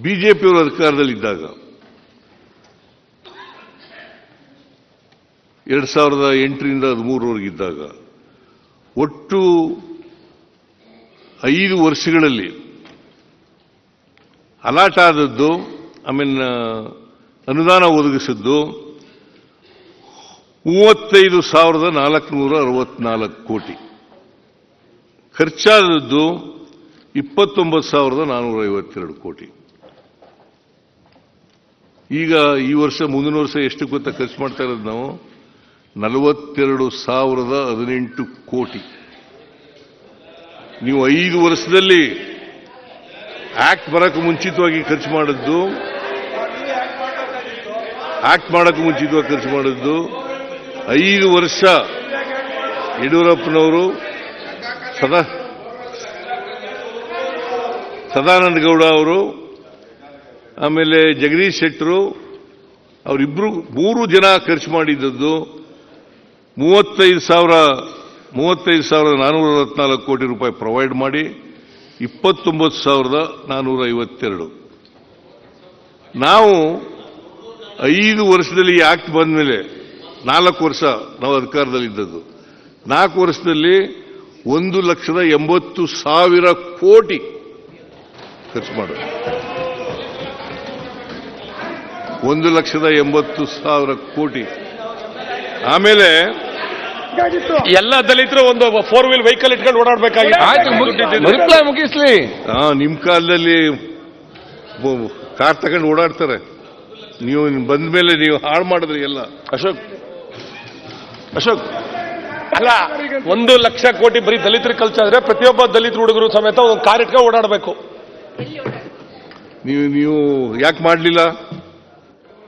ಬಿಜೆಪಿಯವರು ಅಧಿಕಾರದಲ್ಲಿದ್ದಾಗ 2008ರಿಂದ 2013ರವರೆಗಿದ್ದಾಗ ಒಟ್ಟು 5 ವರ್ಷಗಳಲ್ಲಿ ಅಲಾಟ್ ಆದದ್ದು ಅನುದಾನ ಒದಗಿಸಿದ್ದು 35,464 ಕೋಟಿ, ಖರ್ಚಾದದ್ದು 29,452 ಕೋಟಿ. ಈಗ ಈ ವರ್ಷ ಮುಂದಿನ ವರ್ಷ ಎಷ್ಟು ಗೊತ್ತಾ ಖರ್ಚು ಮಾಡ್ತಾ ಇರೋದು ನಾವು? 42,018 ಕೋಟಿ. ನೀವು 5 ವರ್ಷದಲ್ಲಿ ಆಕ್ಟ್ ಬರಕ್ಕೆ ಮುಂಚಿತವಾಗಿ ಖರ್ಚು ಮಾಡಿದ್ದು, ಆಕ್ಟ್ ಮಾಡಕ್ಕೆ ಮುಂಚಿತವಾಗಿ ಖರ್ಚು ಮಾಡಿದ್ದು 5 ವರ್ಷ ಯಡಿಯೂರಪ್ಪನವರು, ಸದಾನಂದ ಗೌಡ ಅವರು, ಆಮೇಲೆ ಜಗದೀಶ್ ಶೆಟ್ಟರು ಅವರಿಬ್ರು 3 ಜನ ಖರ್ಚು ಮಾಡಿದ್ದದ್ದು 35,464 ಕೋಟಿ ರೂಪಾಯಿ ಪ್ರೊವೈಡ್ ಮಾಡಿ 29,452. ನಾವು 5 ವರ್ಷದಲ್ಲಿ ಆಕ್ಟ್ ಬಂದ ಮೇಲೆ 4 ವರ್ಷ ನಾವು ಅಧಿಕಾರದಲ್ಲಿದ್ದದ್ದು, 4 ವರ್ಷದಲ್ಲಿ 1,80,000 ಕೋಟಿ ಖರ್ಚು ಮಾಡೋದು. 1,80,000 ಕೋಟಿ. ಆಮೇಲೆ ಎಲ್ಲ ದಲಿತರು ಒಂದು 4 ವೀಲ್ ವೆಹಿಕಲ್ ಇಟ್ಕೊಂಡು ಓಡಾಡಬೇಕಾಗಿತ್ತು. ಮುಗಿಸ್ಲಿ. ನಿಮ್ ಕಾಲದಲ್ಲಿ ಕಾರ್ ತಗೊಂಡು ಓಡಾಡ್ತಾರೆ, ನೀವು ಬಂದ ಮೇಲೆ ನೀವು ಹಾಳು ಮಾಡಿದ್ರಿ ಎಲ್ಲ. ಅಶೋಕ್ ಅಲ್ಲ, 1 ಲಕ್ಷ ಕೋಟಿ ಬರೀ ದಲಿತರು ಕಲ್ಚಾದ್ರೆ ಪ್ರತಿಯೊಬ್ಬ ದಲಿತ ಹುಡುಗರು ಸಮೇತ ಒಂದು ಕಾರ್ ಇಟ್ಕೊಂಡು ಓಡಾಡಬೇಕು. ನೀವು ಯಾಕೆ ಮಾಡಲಿಲ್ಲ?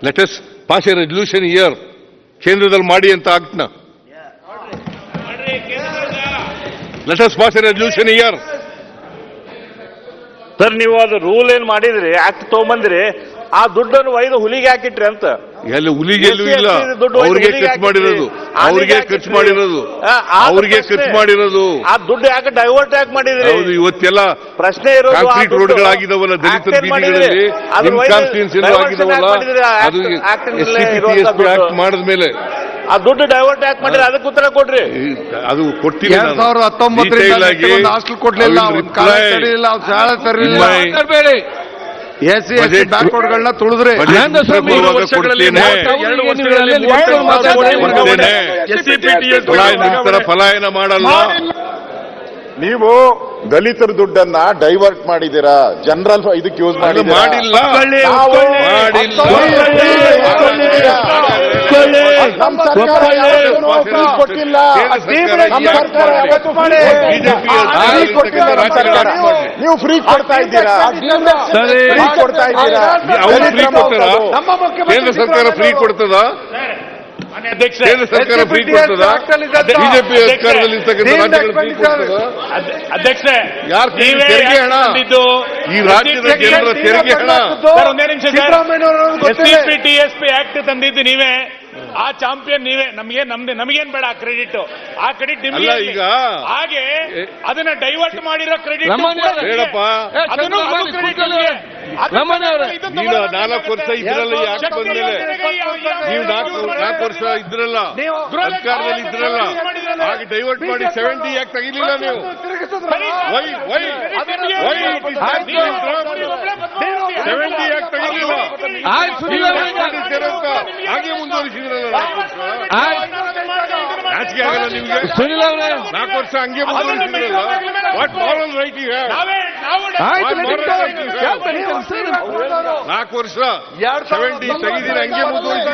Let us pass a resolution here, ಕೇಂದ್ರದಲ್ಲಿ ಮಾಡಿ ಅಂತ ಆಕ್ಟ್ನ. Let us pass a resolution here. Sir, ನೀವು ಅದು ರೂಲ್ ಏನ್ ಮಾಡಿದ್ರಿ, ಆಕ್ಟ್ ತಗೊಂಬಂದ್ರಿ, ಆ ದುಡ್ಡನ್ನು ಒಯ್ದು ಹುಲಿಗೆ ಹಾಕಿಟ್ರಿ ಅಂತ. ಎಲ್ಲಿ ಹುಲಿಗೆ ಎಲ್ಲೂ ಇಲ್ಲ, ಅವ್ರಿಗೆ ಖರ್ಚು ಮಾಡಿರೋದು, ಅವ್ರಿಗೆ ಖರ್ಚು ಮಾಡಿರೋದು. ಆ ದುಡ್ಡು ಯಾಕೆ ಡೈವರ್ಟ್ ಯಾಕೆ ಮಾಡಿದ್ರಿ? ಹೌದು, ಇವತ್ತೆಲ್ಲ ಪ್ರಶ್ನೆ ಇರೋದು ಕಾಂಕ್ರೀಟ್ ರೋಡ್ಗಳಾಗಿದ್ದಾವಲ್ಲ ದಲಿತರ ಬೀದಿಗಳಲ್ಲಿ, ನಿಮ್ ಕಾನ್ಸ್ಟಿಟ್ಯೂನ್ಸಿ ಆಗಿದಾವಲ್ಲ, ಅದು SCP-TSP ಆಕ್ಟ್ ಮಾಡಿದ್ಮೇಲೆ ಆ ದುಡ್ಡು ಡೈವರ್ಟ್ ಯಾಕೆ ಮಾಡಿದ್ರೆ ಅದಕ್ಕೆ ಉತ್ತರ ಕೊಡ್ರಿ. ಅದು ಕೊಟ್ಟಿಲ್ಲ. 2019 ಹಾಸ್ಟೆಲ್ ಕೊಡ್ಲಿಲ್ಲ, SC/ST ಬ್ಯಾಕ್ವರ್ಡ್ಗಳನ್ನ ತುಳಿದ್ರೆ ಪಲಾಯನ ಮಾಡಲ್ಲ. ನೀವು ದಲಿತರ ದುಡ್ಡನ್ನ ಡೈವರ್ಟ್ ಮಾಡಿದ್ದೀರಾ, ಜನರಲ್ ಇದಕ್ಕೆ ಯೂಸ್ ಮಾಡಿಲ್ಲ. ನಮ್ಮ ಸರ್ಕಾರ ಕೊಟ್ಟಿಲ್ಲ, ನೀವು ಫ್ರೀ ಕೊಡ್ತಾ ಇದ್ದೀರಾ, ಫ್ರೀ ಕೊಡ್ತಾ ಇದ್ದೀರಾ. ಕೇಂದ್ರ ಸರ್ಕಾರ ಫ್ರೀ ಕೊಡ್ತದ? ಕೇಂದ್ರ ಸರ್ಕಾರ ಫ್ರೀ ಕೊಡ್ತದ? ಬಿಜೆಪಿ ಅಧಿಕಾರದಲ್ಲಿ ಅಧ್ಯಕ್ಷೆ, ಯಾರು ತೆರಿಗೆ ಹಣ? ಈ ರಾಜ್ಯದ ಜನರ ತೆರಿಗೆ ಹಣ. SCP-TSP ಆಕ್ಟ್ ತಂದಿದ್ದು ನೀವೇ, ಆ ಚಾಂಪಿಯನ್ ನೀವೇ. ನಮಗೇನ್ ಬೇಡ ಆ ಕ್ರೆಡಿಟ್, ಆ ಕ್ರೆಡಿಟ್ ನಿಮಗೆ. ಈಗ ಹಾಗೆ ಅದನ್ನ ಡೈವರ್ಟ್ ಮಾಡಿರೋ ಕ್ರೆಡಿಟ್ ಬೇಡಪ್ಪ. ನೀನು 4 ವರ್ಷ ಇದ್ರಲ್ಲ, ಯಾಕೆ ಬಂದ್ಮೇಲೆ ನೀವು 4 ವರ್ಷ ಇದ್ರಲ್ಲ, ಸರ್ಕಾರದಲ್ಲಿ ಇದ್ರಲ್ಲ, ಹಾಗೆ ಡೈವರ್ಟ್ ಮಾಡಿ 70 ಯಾಕೆ ತೆಗಿಲಿಲ್ಲ ನೀವು? ವೈ 70 ಯಾಕೆ ತೆಗಿಲಿಲ್ಲ? ಹಾಗೆ ಮುಂದುವರಿಸಿದ್ರಲ್ಲ. ನಾಚಿಕೆ ಆಗಲ್ಲ ನಿಮ್ಗೆ? 4 ವರ್ಷ ಹಂಗೆ ಮುಂದುವರಿಸಿದ್ರಲ್ಲ. What moral right you have? 4 ವರ್ಷ 70 ತೆಗಿದಿರ, ಹಂಗೆ ಮುಂದುವರಿಸಿದ್ರು.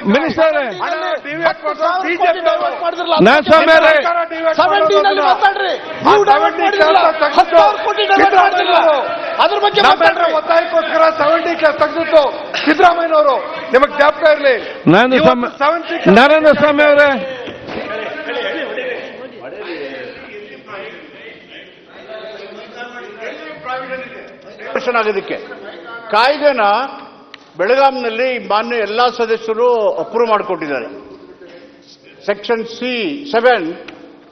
ಒತ್ತಾಯಕ್ಕೋಸ್ಕರ 70 ತೆಗೆದಿತ್ತು ಸಿದ್ದರಾಮಯ್ಯನವರು, ನಿಮಗೆ ಜ್ಞಾಪಕ ಇರಲಿ. ನಾರಾಯಣ ಸ್ವಾಮಿ ಅವರೇ, ಆಗೋದಕ್ಕೆ ಕಾಯ್ದೆನ ಬೆಳಗಾಂನಲ್ಲಿ ಮಾನ್ಯ ಎಲ್ಲಾ ಸದಸ್ಯರು ಅಪ್ರೂವ್ ಮಾಡಿಕೊಟ್ಟಿದ್ದಾರೆ. ಸೆಕ್ಷನ್ C(7)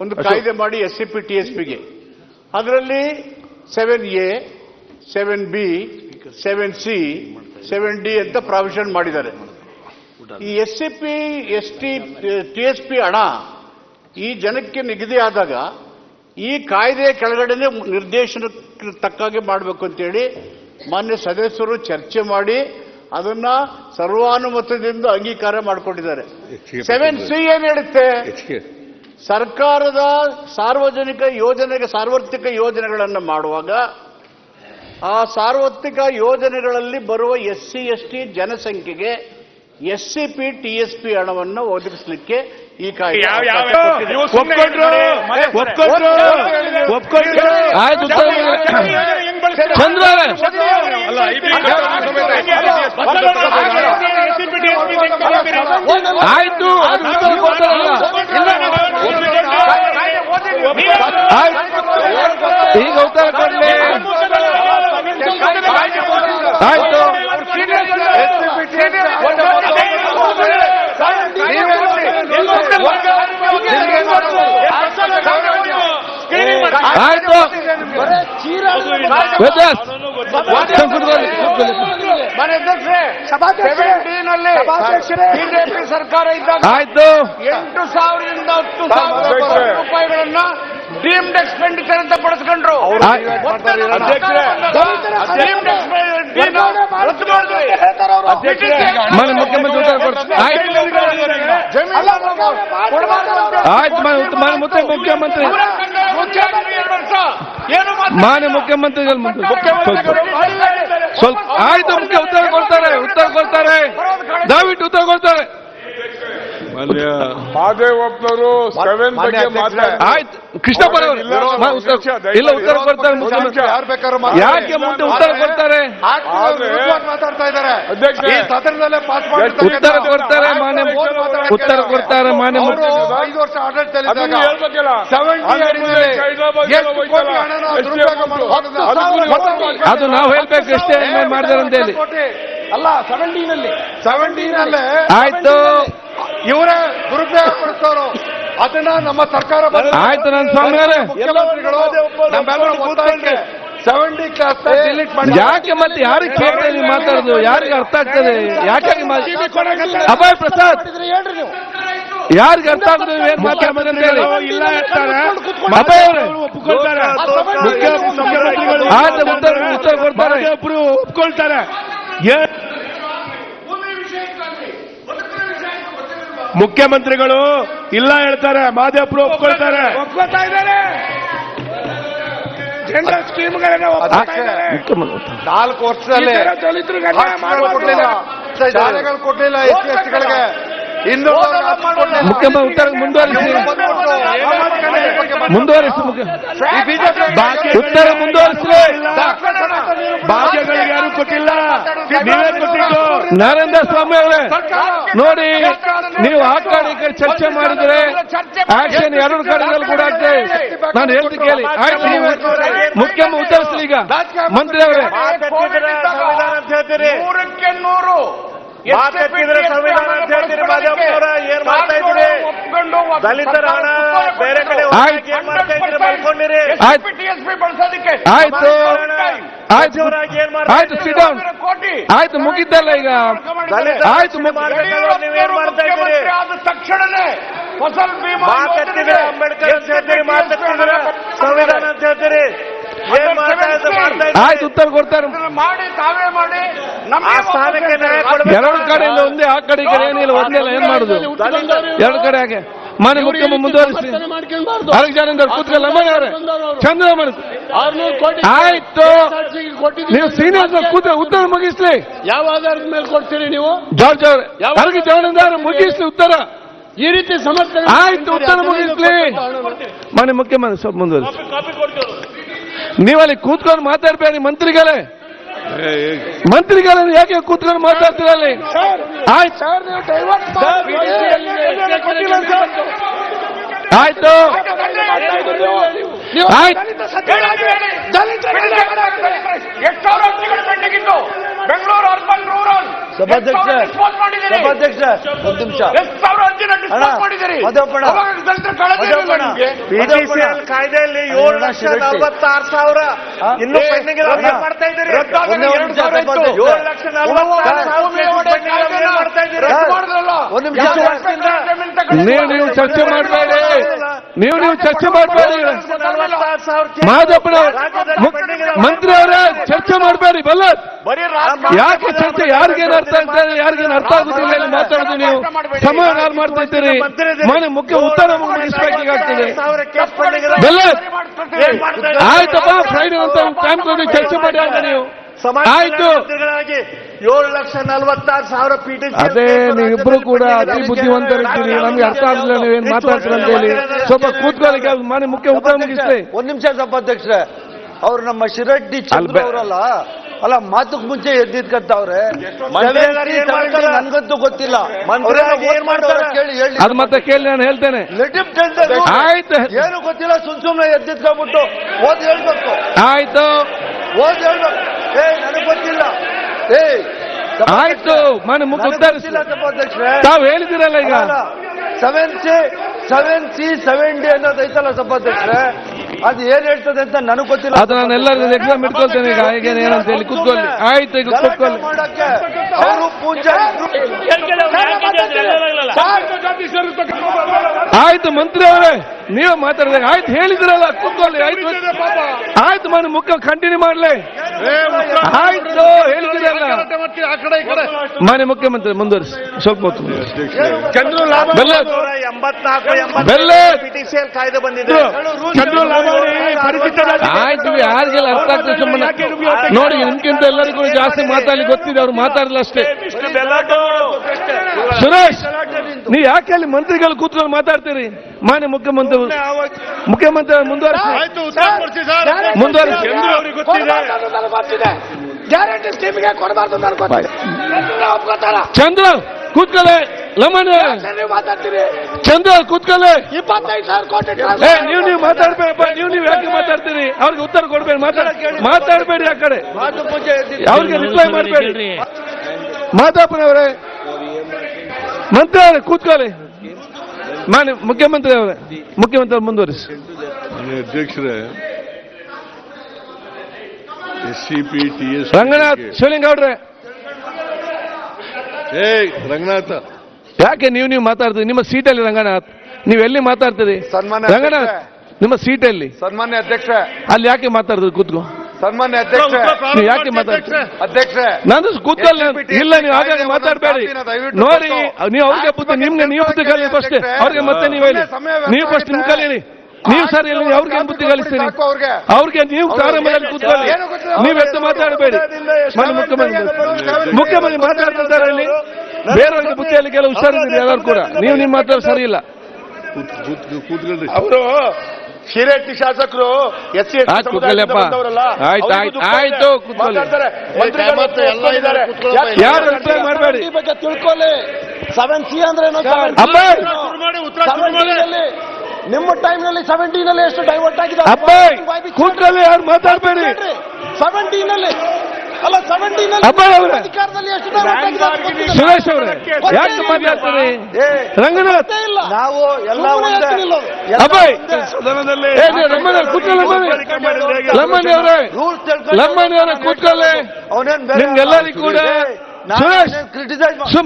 ಒಂದು ಕಾಯ್ದೆ ಮಾಡಿ SCP-TSPಗೆ. ಅದರಲ್ಲಿ 7A, 7B, 7C 7D ಅಂತ ಪ್ರಾವಿಷನ್ ಮಾಡಿದ್ದಾರೆ. ಈ SCP ST TSP ಹಣ ಈ ಜನಕ್ಕೆ ನಿಗದಿ ಆದಾಗ ಈ ಕಾಯ್ದೆಯ ಕೆಳಗಡೆನೆ ನಿರ್ದೇಶನಕ್ಕೆ ತಕ್ಕಾಗೆ ಮಾಡಬೇಕು ಅಂತೇಳಿ ಮಾನ್ಯ ಸದಸ್ಯರು ಚರ್ಚೆ ಮಾಡಿ ಅದನ್ನ ಸರ್ವಾನುಮತದಿಂದ ಅಂಗೀಕಾರ ಮಾಡಿಕೊಂಡಿದ್ದಾರೆ. 7C ಏನ್ ಹೇಳುತ್ತೆ? ಸರ್ಕಾರದ ಸಾರ್ವಜನಿಕ ಯೋಜನೆಗೆ ಸಾರ್ವತ್ರಿಕ ಯೋಜನೆಗಳನ್ನು ಮಾಡುವಾಗ ಆ ಸಾರ್ವತ್ರಿಕ ಯೋಜನೆಗಳಲ್ಲಿ ಬರುವ SC ST ಜನಸಂಖ್ಯೆಗೆ SCP TSP ಹಣವನ್ನು ಒದಗಿಸಲಿಕ್ಕೆ ಈ ಕಾಯ್ದೆ ಆಯ್ತು. ಈಗ ಉತ್ತರ ಕೊಡ್ಲಿ. ಆಯ್ತು. ಆಯ್ತು. ಬಿಜೆಪಿ ಸರ್ಕಾರ ಇದ್ದಾಗ ಆಯ್ತು. 8,000ರಿಂದ 10,000 ರೂಪಾಯಿಗಳನ್ನ ಡೀಮ್ಡ್ ಎಕ್ಸ್ಪೆಂಡಿಚರ್ ಅಂತ ಪಡಿಸ್ಕೊಂಡ್ರು. ಮಾನ್ಯ ಮುಖ್ಯಮಂತ್ರಿ ಉತ್ತರ ಕೊಡ್ತಾರೆ. ಆಯ್ತು. ಮಾನ್ಯ ಮುಖ್ಯಮಂತ್ರಿ ಮಾನ್ಯ ಮುಖ್ಯಮಂತ್ರಿಗಳು ಸ್ವಲ್ಪ ಆಯ್ತು. ಉತ್ತರ ಕೊಡ್ತಾರೆ. ದಯವಿಟ್ಟು ಉತ್ತರ ಕೊಡ್ತಾರೆ. ಮಹದೇವಪ್ಪನವರು 7 ಬಗ್ಗೆ ಮಾತಾಡ್ತಾರೆ. ಆಯ್ತು. ಕೃಷ್ಣಪ್ಪ ಇಲ್ಲ ಉತ್ತರ ಕೊಡ್ತಾರೆ. ಮುಖ್ಯಮಂತ್ರಿ ಯಾಕೆ ಮುಂದೆ ಉತ್ತರ ಕೊಡ್ತಾರೆ? ಮಾತಾಡ್ತಾ ಇದ್ದಾರೆ. ಸದನದಲ್ಲೇ ಪಾಸ್ ಉತ್ತರ ಕೊಡ್ತಾರೆ. ಉತ್ತರ ಕೊಡ್ತಾರೆ. 5 ವರ್ಷ ಆಡಳಿತ ಅದು ನಾವು ಹೇಳ್ಬೇಕು ಎಷ್ಟೇ ಮಾಡಿದಾರೆ ಅಂತ ಹೇಳಿ. ಅಲ್ಲ 17 ಆಯ್ತು. ಇವರೇ ದುರುಪಯೋಗ ಪಡಿಸೋರು. ಅದನ್ನ ನಮ್ಮ ಸರ್ಕಾರ ಆಯ್ತು. ನನ್ನ ಸ್ವಾಮಿ ಮುಖ್ಯಮಂತ್ರಿಗಳು ನಮ್ಮೆಲ್ಲರ ಒತ್ತಾಯಕ್ಕೆ 70 ಕ್ಲಾಸ್ ಡಿಲೀಟ್ ಮಾಡಿ. ಯಾಕೆ ಮತ್ತೆ ಯಾರಿಗೆ ಕೇಳ್ತಾ ನೀವು ಮಾತಾಡೋದು? ಯಾರಿಗೆ ಅರ್ಥ ಆಗ್ತದೆ? ಯಾಕೆ ಅಭಯ್ ಪ್ರಸಾದ್ ಯಾರಿಗೆ ಅರ್ಥ ಆಗ್ತದೆ? ಏನ್ ಮಾತಾಡ್ತಾರೆ ಅಂತ ಹೇಳಿ. ಅಭಯ್ ಅವರೇ ಆಯ್ತು. ಉತ್ತರ ಕೊಡ್ತಾರೆ. ಒಪ್ಕೊಳ್ತಾರೆ. ಮುಖ್ಯಮಂತ್ರಿಗಳು ಇಲ್ಲ ಹೇಳ್ತಾರೆ. ಮಹದೇವಪುರ ಒಪ್ಕೊಳ್ತಾರೆ. ಒಪ್ಕೊಳ್ತಾ ಇದ್ದಾರೆ. ಜನರಲ್ ಸ್ಕೀಮ್ಗಳನ್ನ ಒಪ್ಕೊಳ್ತಾ ಇದ್ದಾರೆ. 4 ವರ್ಷದಲ್ಲಿ ಶಾಲೆಗಳು ಕೊಟ್ಟಿಲ್ಲ SC ST ಗಳಿಗೆ. ಮುಖ್ಯಮಂತ್ರಿ ಉತ್ತರ ಮುಂದುವರಿಸಿ. ಉತ್ತರ ಮುಂದುವರಿಸಲಿ. ಭಾಗ್ಯಗಳಿಗೆ ಯಾರು ಕೊಟ್ಟಿಲ್ಲ, ನೀವೇ ಕೊಟ್ಟಿದ್ದು. ನರೇಂದ್ರ ಸ್ವಾಮಿ ಅವರೇ ನೋಡಿ, ನೀವು ಆ ಕಡೆ ಈ ಕಡೆ ಚರ್ಚೆ ಮಾಡಿದ್ರೆ ಆಕ್ಷನ್ 2 ಕಡೆಗಳು ಕೂಡ ಆಗ್ತದೆ. ನಾನು ಹೇಳ್ತೀನಿ ಕೇಳಿ. ಆಯ್ತು. ನೀವು ಮುಖ್ಯಮಂತ್ರಿ ಉತ್ತರಿಸಲಿ. ಈಗ ಮಂತ್ರಿ ಅವರೇ ನೂರಕ್ಕೆ 100 ಮಾತಾಡ್ತಿದ್ರೆ ಸಂವಿಧಾನ ಅಂತ ಹೇಳ್ತೀರಿ. ಮಾದೇವಪ್ಪನವರ ಏನ್ ಮಾಡ್ತಾ ಇದ್ದೀರಿ? ದಲಿತರ ಹಣ ಬೇರೆ ಕಡೆ ಏನ್ ಮಾಡ್ತಾ ಇದ್ದೀರಿ? ಬರ್ಕೊಂಡಿರಿ. ಆಯ್ತು. Sit down. ಆಯ್ತು. ಮುಗಿದ್ದಲ್ಲ ಈಗ. ಆಯ್ತು. ನೀವೇನ್ ಮಾಡ್ತಾ ಇದ್ದೀರಿ? ತಕ್ಷಣನೇ ಫಸಲ್ ಬಿಮಾ ಮಾತಾಡ್ತಿದ್ರೆ ಅಂಬೇಡ್ಕರ್ ಅಂತ ಹೇಳ್ತೀರಿ, ಮಾತಾಡ್ತಿದ್ರೆ ಸಂವಿಧಾನ ಅಂತ ಹೇಳ್ತೀರಿ. ಏನ್ ಮಾಡ್ತಾ ಇದ್ದೀರಿ? ಆಯ್ತು. ಉತ್ತರ ಕೊಡ್ತಾರೆ. ಮಾಡಿ ತಾವೇ ಮಾಡಿ. ಆ ಸ್ಥಾನಕ್ಕೆ ನ್ಯಾಯ ಕೊಡ್ಬೇಕು. 2 ಕಡೆಯಿಂದ ಒಂದೇ, ಆ ಕಡೆ ಈ ಕಡೆ ಏನಿಲ್ಲ. ಒಂದೇ ಏನ್ ಮಾಡುದು? 2 ಕಡೆ ಹಾಗೆ. ಮಾನ್ಯ ಮುಖ್ಯಮಂತ್ರಿ ಮುಂದುವರಿಸಿ. ಅಲೆಕ್ಸಾಂಡರ್ ಕೂತ್ಕಲ್ಲ. ಅವರೇ ಚಂದ್ರಮಣ ಆಯ್ತು. ನೀವು ಸೀನಿಯರ್ ಕೂತ್ರೆ ಉತ್ತರ ಮುಗಿಸ್ಲಿ. ಯಾವ ಆಧಾರದ ಮೇಲೆ ಕೊಡ್ತೀರಿ ನೀವು? ಜಾರ್ಜ್ ಅವರೇ ಜವಾನಂದಾರ ಮುಗಿಸ್ಲಿ ಉತ್ತರ. ಈ ರೀತಿ ಸಮರ್ಥನೆ ಆಯ್ತು. ಉತ್ತರ ಮುಗಿಸ್ಲಿ. ಮಾನ್ಯ ಮುಖ್ಯಮಂತ್ರಿ ಸ್ವಲ್ಪ ಮುಂದುವರಿಸಿ. ನೀವಲ್ಲಿ ಕೂತ್ಕೊಂಡು ಮಾತಾಡ್ಬೇಡಿ. ಮಂತ್ರಿಗಳೇ ಯಾಕೆ ಕೂತ್ಕೊಂಡು ಮಾತಾಡ್ತೀರ ಅಲ್ಲಿ? ಆಯ್ತು. ಆಯ್ತು. ಬೆಂಗಳೂರು ಅರ್ಬನ್ ರೂರಲ್ ಸಭಾಧ್ಯಕ್ಷ ಒಂದು ನಿಮಿಷ PTCL ಕಾಯ್ದೆಯಲ್ಲಿ 7,46,000 ಇನ್ನು ಪೆಂಡಿಂಗ್ ಮಾಡ್ತಾ ಇದ್ದೀರಿ. 7,46,000 ಮಾಡ್ತಾ ಇದ್ದೀರಿ. ಒಂದು ನಿಮಿಷ ನೀವು ಚರ್ಚೆ ಮಾಡಬೇಡಿ, ನೀವು ಚರ್ಚೆ ಮಾಡಬೇಡಿ. 46,000 ಮಾದಪ್ಪನ ಮಂತ್ರಿ ಅವರೇ ಚರ್ಚೆ ಮಾಡಬೇಡಿ. ಬಲ್ಲ ಯಾಕೆ ಚರ್ಚೆ? ಯಾರಿಗೇನು ಅರ್ಥ ಆಗ್ತದೆ, ಯಾರಿಗೇನು ಅರ್ಥ ಆಗುದಿಲ್ಲ ಇಲ್ಲಿ ಮಾತಾಡೋದು. ನೀವು ಸಮಯ ಹಾಳು ಮಾಡ್ತಾ ಇದ್ದೀರಿ. ಮನೆ ಮುಖ್ಯ ಉತ್ತರ ಮುಗಿಸ್ಬೇಕಾಗ್ತದೆ. ಬೆಲ್ಲ ಆಯ್ತಪ್ಪ, ಫ್ರೈಡೆ ಅಂತ ಟೈಮ್ ಕೊಡಿ, ಚರ್ಚೆ ಮಾಡಿ ಆಗ ನೀವು. ಆಯ್ತು, 7,46,000 PTCL ಅದೇ ನೀವಿಬ್ರು ಕೂಡ ಅತಿ ಬುದ್ಧಿವಂತರಿದ್ದೀರಿ. ನಮ್ಗೆ ಅರ್ಥ ಆಗಲಿಲ್ಲ ನೀವೇನ್ ಮಾತಾಡ್ತೀರ ಅಂತ ಹೇಳಿ. ಸ್ವಲ್ಪ ಕೂತ್ಕೊಳ್ಳಿ, ಮನೆ ಮುಖ್ಯ ಉತ್ತರ ಮುಗಿಸ್ಲಿ. ಒಂದ್ ನಿಮಿಷ ಸಭಾಧ್ಯಕ್ಷರೇ, ಅವ್ರು ನಮ್ಮ ಶಿರಡ್ಡಿ ಚಂದ್ರ ಅವರಲ್ಲ, ಅಲ್ಲ ಮಾತಕ್ ಮುಂಚೆ ಎದ್ದಿದ್ಕಂತವ್ರೆ. ನನ್ಗಂತೂ ಗೊತ್ತಿಲ್ಲ, ಕೇಳಿ ಹೇಳಿ. ಅದು ಮತ್ತೆ ಕೇಳಿ, ನಾನು ಹೇಳ್ತೇನೆ. ಆಯ್ತು, ಏನು ಗೊತ್ತಿಲ್ಲ, ಸುಮ್ನೆ ಎದ್ದಿದ್ಕೊಂಡ್ಬಿಟ್ಟು ಓದ್ ಹೇಳ್ಬೇಕು. ಆಯ್ತು, ಓದ್ ಹೇಳ್ಬೇಕು. ನನಗ್ ಗೊತ್ತಿಲ್ಲ. ಆಯ್ತು, ಮನೆ ಮುಖ್ಯ ಉತ್ತರಿಸಿಲ್ಲ. ಸಭಾಧ್ಯಕ್ಷರೇ, ತಾವು ಹೇಳಿದಿರಲ್ಲ ಈಗ 7C 7D ಅನ್ನೋದು ಐತಲ್ಲ ಸಭಾಧ್ಯಕ್ಷರೇ, ಅದು ಏನ್ ಹೇಳ್ತದೆ ಅಂತ ನನಗ್ ಗೊತ್ತಿಲ್ಲ. ಅದು ನಾನು ಎಲ್ಲರಿಗೂ ಎಕ್ಸಾಮ್ ಇಟ್ಕೊಳ್ತೇನೆ ಈಗ. ಈಗೇನು ಏನಂತ ಹೇಳಿ ಕೂತ್ಕೊಳ್ಳಿ. ಆಯ್ತು, ಈಗ ಕೂತ್ಕೊಳ್ಳಿ. ಮಾಡಕ್ಕೆ ಅವರು ಪೂಜಾರಿ. ಆಯ್ತು ಮಂತ್ರಿ ಅವರೇ, ನೀವು ಮಾತಾಡಿದಾಗ ಆಯ್ತು ಹೇಳಿದ್ರಲ್ಲ, ಕೂತ್ಕೊಳ್ಳಿ. ಆಯ್ತು ಆಯ್ತು, ಮನೆ ಮುಖ್ಯ ಕಂಟಿನ್ಯೂ ಮಾಡ್ಲಿ. ಆಯ್ತು ಹೇಳಿದ್ರಲ್ಲ. ಮಾನ್ಯ ಮುಖ್ಯಮಂತ್ರಿ ಮುಂದುವರಿಸಿ, ಸ್ವಲ್ಪ ಹೊತ್ತು ಚಂದ್ರು ಲಾಭ ಬೆಲ್ಲ 84 PTCL ಕಾಯ್ದೆ ಬಂದಿದೆ. ಆಯ್ತು, ಯಾರಿಗೆಲ್ಲ ಅರ್ಥ ಆಗ್ತದೆ ಸುಮ್ಮನೆ ನೋಡಿ. ನಿಮ್ಗಿಂತ ಎಲ್ಲರಿಗೂ ಜಾಸ್ತಿ ಮಾತಾಡ್ಲಿಕ್ಕೆ ಗೊತ್ತಿದೆ, ಅವ್ರು ಮಾತಾಡಲ್ಲ ಅಷ್ಟೇ. ಸುರೇಶ್, ನೀವು ಯಾಕೆ ಅಲ್ಲಿ ಮಂತ್ರಿಗಳು ಕೂತ್ಕೊಂಡು ಮಾತಾಡ್ತೀರಿ? ಮಾನ್ಯ ಮುಖ್ಯಮಂತ್ರಿ ಮುಂದುವರಿಸಿ. ಗ್ಯಾರಂಟಿ ಸ್ಕೀಮ್ಗೆ ಕೊಡಬಾರ್ದು ಚಂದ್ರ ಕೂತ್ಕೊಳ್ಳೆ. ಲಮನ್ ಮಾತಾಡ್ತೀರಿ. ಚಂದ್ರ ಕೂತ್ಕೊಳ್ಳೆ. 25,000 ಕೋಟಿ ನೀವು ಮಾತಾಡ್ಬೇಕಪ್ಪ. ನೀವು ಯಾಕೆ ಮಾತಾಡ್ತೀರಿ? ಅವ್ರಿಗೆ ಉತ್ತರ ಕೊಡ್ಬೇಡಿ, ಮಾತಾಡಬೇಡಿ. ಆ ಕಡೆ ಅವ್ರಿಗೆ ರಿಪ್ಲೈ ಮಾಡಬೇಡಿ. ಮಾತಾಪನವರೇ, ಮಂತ್ರಿ ಅವರೇ ಕೂತ್ಕೊಳ್ಳಿ. ಮಾನ್ಯ ಮುಖ್ಯಮಂತ್ರಿ ಅವರೇ, ಮುಖ್ಯಮಂತ್ರಿ ಮುಂದುವರಿಸಿ. ಅಧ್ಯಕ್ಷರೇ, SCP TS ರಂಗನಾಥ್ ಶಿವಲಿಂಗೌಡ್ರೆ, ರಂಗನಾಥ, ಯಾಕೆ ನೀವು ಮಾತಾಡ್ತೀರಿ? ನಿಮ್ಮ ಸೀಟಲ್ಲಿ ರಂಗನಾಥ್, ನೀವು ಎಲ್ಲಿ ಮಾತಾಡ್ತೀರಿ? ಸನ್ಮಾನ್ಯ ರಂಗನಾಥ್, ನಿಮ್ಮ ಸೀಟಲ್ಲಿ ಸನ್ಮಾನ್ಯ ಅಧ್ಯಕ್ಷ, ಅಲ್ಲಿ ಯಾಕೆ ಮಾತಾಡ್ತೀರಿ? ಕೂತ್ಕೊ. ಸನ್ಮಾನ್ಯ ಅಧ್ಯಕ್ಷ, ನೀವು ಯಾಕೆ ಮಾತಾಡ್ತೀರಿ? ಅಧ್ಯಕ್ಷ ನಾನು ಕೂತ್ಕೊಳ್ಳಿ. ಇಲ್ಲ, ನೀವು ಹಾಗಾಗಿ ಮಾತಾಡಬೇಡಿ. ನೋಡಿ, ನೀವು ಅವ್ರಿಗೆ ಬುದ್ಧಿ, ನಿಮ್ಗೆ ನೀವು ಬುದ್ಧಿ ಕಲಿ ಫಸ್ಟ್, ಅವ್ರಿಗೆ ಮತ್ತೆ ನೀವು ಹೇಳಿ. ನೀವು ಫಸ್ಟ್ ನಿಮ್ ಕಲೀರಿ. ನೀವು ಸರಿ ಇಲ್ಲ, ಅವ್ರಿಗೆ ಬುದ್ಧಿ ಕಲಿಸ್ತೀನಿ. ಅವ್ರಿಗೆ ನೀವು ಆರಾಮದಲ್ಲಿ ಕೂತ್ಕೊಳ್ಳಿ. ನೀವೆತ್ತು ಮಾತಾಡಬೇಡಿ. ಮುಖ್ಯಮಂತ್ರಿ ಮಾತಾಡ್ತಿದ್ದಾರೆ ಇಲ್ಲಿ. ಬೇರೆಯವ್ರಿಗೆ ಬುದ್ಧಿಯಲ್ಲಿ ಕೆಲವು ಹುಷಾರಿದ್ದೀರಿ ಎಲ್ಲರೂ ಕೂಡ. ನೀವು ನಿಮ್ಮ ಮಾತಾಡ ಸರಿ ಇಲ್ಲ. ಕೂತ್ಕೊಳ್ರಿ. ಅವರು ಶಿರಟ್ಟಿ ಶಾಸಕರು SC ಕೂತ್ಕೊಳ್ಳಪ್ಪ. ಆಯ್ತು ಆಯ್ತು ಆಯ್ತು, ಕೂತ್ಕೊಳ್ಳಿ. ಯಾರು ರಿಪ್ಲೈ ಮಾಡಬೇಡಿ. ಬಗ್ಗೆ ತಿಳ್ಕೊಳ್ಳಿ. 7C ಅಂದ್ರೆ ಅಬ್ಬಾಯ್, ನಿಮ್ಮ ಟೈಮ್ನಲ್ಲಿ 17ನಲ್ಲಿ ಎಷ್ಟು ಡೈವರ್ಟ್ ಆಗಿದೆ? ಅಬ್ಬಾಯ್ ಕೂತ್ಕೊಳ್ಳಿ, ಯಾರು ಮಾತಾಡಬೇಡಿ. 17ನಲ್ಲಿ ಅಲ್ಲ, 17ನಲ್ಲಿ ಅಬ್ಬಾಯ್ ಅವರೇ, ಅಧಿಕಾರದಲ್ಲಿ ಎಷ್ಟು ಡೈವರ್ಟ್ ಆಗಿದೆ? ಸುರೇಶ್ ಅವರೇ, ಯಾಕೆ ಮಾತಾಡ್ತೀರಿ? ರಂಗನಾಥ್, ನಾವು ಎಲ್ಲ ಅಬ್ಬಾಯ್ ಲಮ್ಮನ್ ಕೂತ್ಕೊಳ್ಳಿ. ಲಮ್ಮನ್ ಅವರೇ, ಲಮ್ಮನ್ ಅವರೇ ಕೂತ್ಕೊಳ್ಳಿ. ನಿಮ್ಗೆಲ್ಲರಿಗೂ ಕೂಡ ಸುರೇಶ್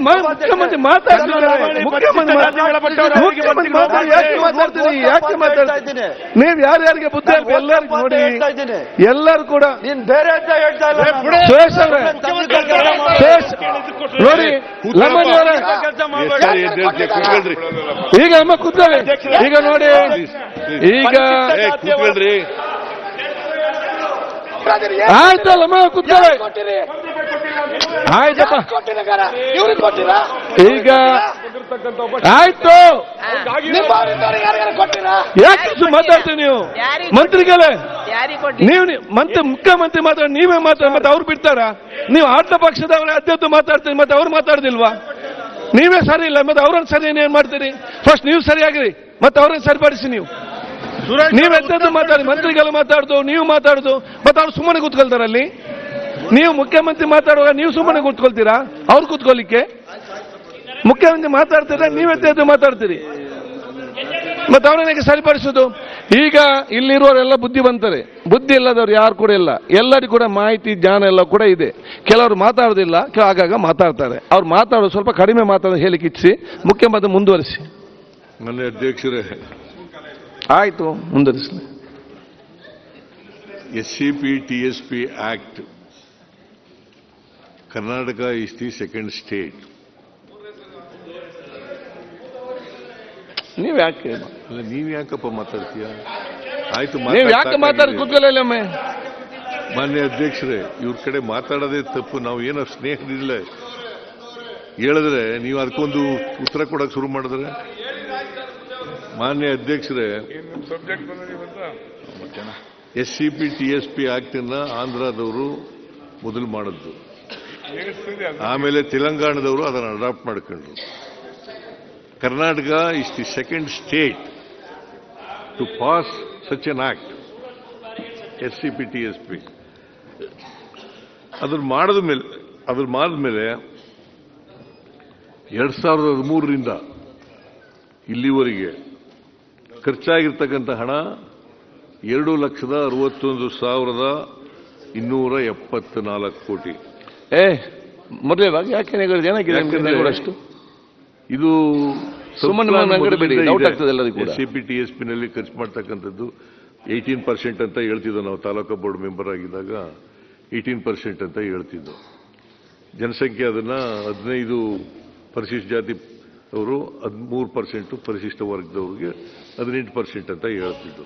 ಮುಖ್ಯಮಂತ್ರಿ ಮಾತಾಡ್ತಿದ್ದಾರೆ. ಮುಖ್ಯಮಂತ್ರಿ ಮಾತಾಡ್ತೀನಿ. ಯಾಕೆ ಮಾತಾಡ್ತಾ ಇದ್ದೀನಿ? ನೀವು ಯಾರ್ಯಾರಿಗೆ ಬುದ್ಧಿ ಹೇಳ್ಬೇಕು ಎಲ್ಲರಿಗೂ ನೋಡಿ. ಎಲ್ಲರೂ ಕೂಡ ನೀನ್ ಬೇರೆ ಅಂತ ಹೇಳ್ತಾ ಇಲ್ಲ. ಸುರೇಶ್ ಅವರೇ, ಸುರೇಶ್ ನೋಡಿ, ಲಮ್ಮನ್ ಅವರೇ ಈಗ ಅಮ್ಮ ಕೂತ್ಕೊಳ್ಳಿ. ಈಗ ನೋಡಿ, ಈಗ ಕೂತ್ಕೊಳ್ರಿ. ಆಯ್ತಲ್ಲಮ್ಮ ಕೂತ್ಕೊಳ್ಳಿ. ಆಯ್ತಪ್ಪ, ಈಗ ಆಯ್ತು. ಯಾಕೆ ಮಾತಾಡ್ತೀವಿ ನೀವು ಮಂತ್ರಿಗಳೇ? ನೀವು ಮುಖ್ಯಮಂತ್ರಿ ಮಾತಾಡಿ, ನೀವೇ ಮಾತಾಡಿ, ಮತ್ತೆ ಅವ್ರು ಬಿಡ್ತಾರ? ನೀವು ಆಟ ಪಕ್ಷದವರೇ ಅಧ್ಯಕ್ಷ ಮಾತಾಡ್ತೀರಿ, ಮತ್ತೆ ಅವ್ರು ಮಾತಾಡ್ದಿಲ್ವಾ? ನೀವೇ ಸರಿ ಇಲ್ಲ, ಮತ್ತೆ ಅವ್ರನ್ನ ಸರಿ ಏನ್ ಮಾಡ್ತೀರಿ? ಫಸ್ಟ್ ನೀವು ಸರಿಯಾಗಿರಿ, ಮತ್ತೆ ಅವ್ರನ್ನ ಸರಿಪಡಿಸಿ. ನೀವು ಎದ್ದದ್ದು ಮಾತಾಡಿ, ಮಂತ್ರಿಗಳು ಮಾತಾಡುದು, ನೀವು ಮಾತಾಡುದು, ಮತ್ತೆ ಅವ್ರು ಸುಮ್ಮನೆ ಕೂತ್ಕೊಳ್ತಾರಲ್ಲಿ. ನೀವು ಮುಖ್ಯಮಂತ್ರಿ ಮಾತಾಡುವಾಗ ನೀವು ಸುಮ್ಮನೆ ಕೂತ್ಕೊಳ್ತೀರಾ? ಅವ್ರು ಕೂತ್ಕೊಳ್ಳಿಕ್ಕೆ ಮುಖ್ಯಮಂತ್ರಿ ಮಾತಾಡ್ತಾರೆ, ನೀವೆತ್ತೆ ಮಾತಾಡ್ತೀರಿ, ಮತ್ತೆ ಅವರನ್ನೇ ಸರಿಪಡಿಸೋದು. ಈಗ ಇಲ್ಲಿರುವವರೆಲ್ಲ ಬುದ್ಧಿವಂತರೆ, ಬುದ್ಧಿ ಇಲ್ಲದವ್ರು ಯಾರು ಕೂಡ ಇಲ್ಲ. ಎಲ್ಲರಿಗೂ ಕೂಡ ಮಾಹಿತಿ ಜ್ಞಾನ ಎಲ್ಲ ಕೂಡ ಇದೆ. ಕೆಲವರು ಮಾತಾಡೋದಿಲ್ಲ, ಆಗಾಗ ಮಾತಾಡ್ತಾರೆ. ಅವ್ರು ಮಾತಾಡೋದು ಸ್ವಲ್ಪ ಕಡಿಮೆ ಮಾತಾಡೋದು ಹೇಳಿಕ್ಕೆ ಇಚ್ಛಿ. ಮುಖ್ಯಮಂತ್ರಿ ಮುಂದುವರಿಸಿ. ನನ್ನ ಅಧ್ಯಕ್ಷರೇ, ಆಯ್ತು, ಮುಂದುವರಿಸಲಿ. SCP TSP Act, Karnataka is the second state. ನೀವ್ ಯಾಕೆ ನೀವ್ ಯಾಕಪ್ಪ ಮಾತಾಡ್ತೀಯ? ಆಯ್ತು, ನೀವ್ ಯಾಕೆ ಮಾತಾಡಿ ಕೂತ್ಕೊಳ್ಳಿ ಒಮ್ಮೆ. ಮಾನ್ಯ ಅಧ್ಯಕ್ಷರೇ, ಇವ್ರ ಕಡೆ ಮಾತಾಡೋದೇ ತಪ್ಪು. ನಾವು ಏನೋ ಸ್ನೇಹದಿಲ್ಲ ಹೇಳಿದ್ರೆ ನೀವು ಅದಕ್ಕೊಂದು ಉತ್ತರ ಕೊಡಕ್ಕೆ ಶುರು ಮಾಡಿದ್ರೆ. ಮಾನ್ಯ ಅಧ್ಯಕ್ಷರೇ, SCP TSP ಆಕ್ಟ್ ಅನ್ನ ಆಂಧ್ರದವರು ಮೊದಲು ಮಾಡಿದ್ದು, ಆಮೇಲೆ ತೆಲಂಗಾಣದವರು ಅದನ್ನು ಅಡಾಪ್ಟ್ ಮಾಡ್ಕೊಂಡ್ರು. Karnataka is the second state to pass such an act, SCP TSP. ಅದನ್ನು ಮಾಡಿದ್ಮೇಲೆ 2013ರಿಂದ ಇಲ್ಲಿವರೆಗೆ ಖರ್ಚಾಗಿರ್ತಕ್ಕಂಥ ಹಣ 2,61,274 ಕೋಟಿ. ಮೊದಲೇವಾಗ ಯಾಕೆ ಅಷ್ಟು ಇದು ಸುಮ್ಮನೆ ಡೌಟ್ ಆಗ್ತದೆ ಎಲ್ಲರಿಗೂ. SCP TSP ನಲ್ಲಿ ಖರ್ಚು ಮಾಡ್ತಕ್ಕಂಥದ್ದು 18% ಅಂತ ಹೇಳ್ತಿದ್ದೋ ನಾವು. ತಾಲೂಕು ಬೋರ್ಡ್ ಮೆಂಬರ್ ಆಗಿದ್ದಾಗ 18% ಅಂತ ಹೇಳ್ತಿದ್ದೋ. ಜನಸಂಖ್ಯೆ ಅದನ್ನ 15 ಪರಿಶಿಷ್ಟ ಜಾತಿ ಅವರು 13%, ಪರಿಶಿಷ್ಟ ವರ್ಗದವ್ರಿಗೆ 18% ಅಂತ ಹೇಳ್ತಿದ್ದು.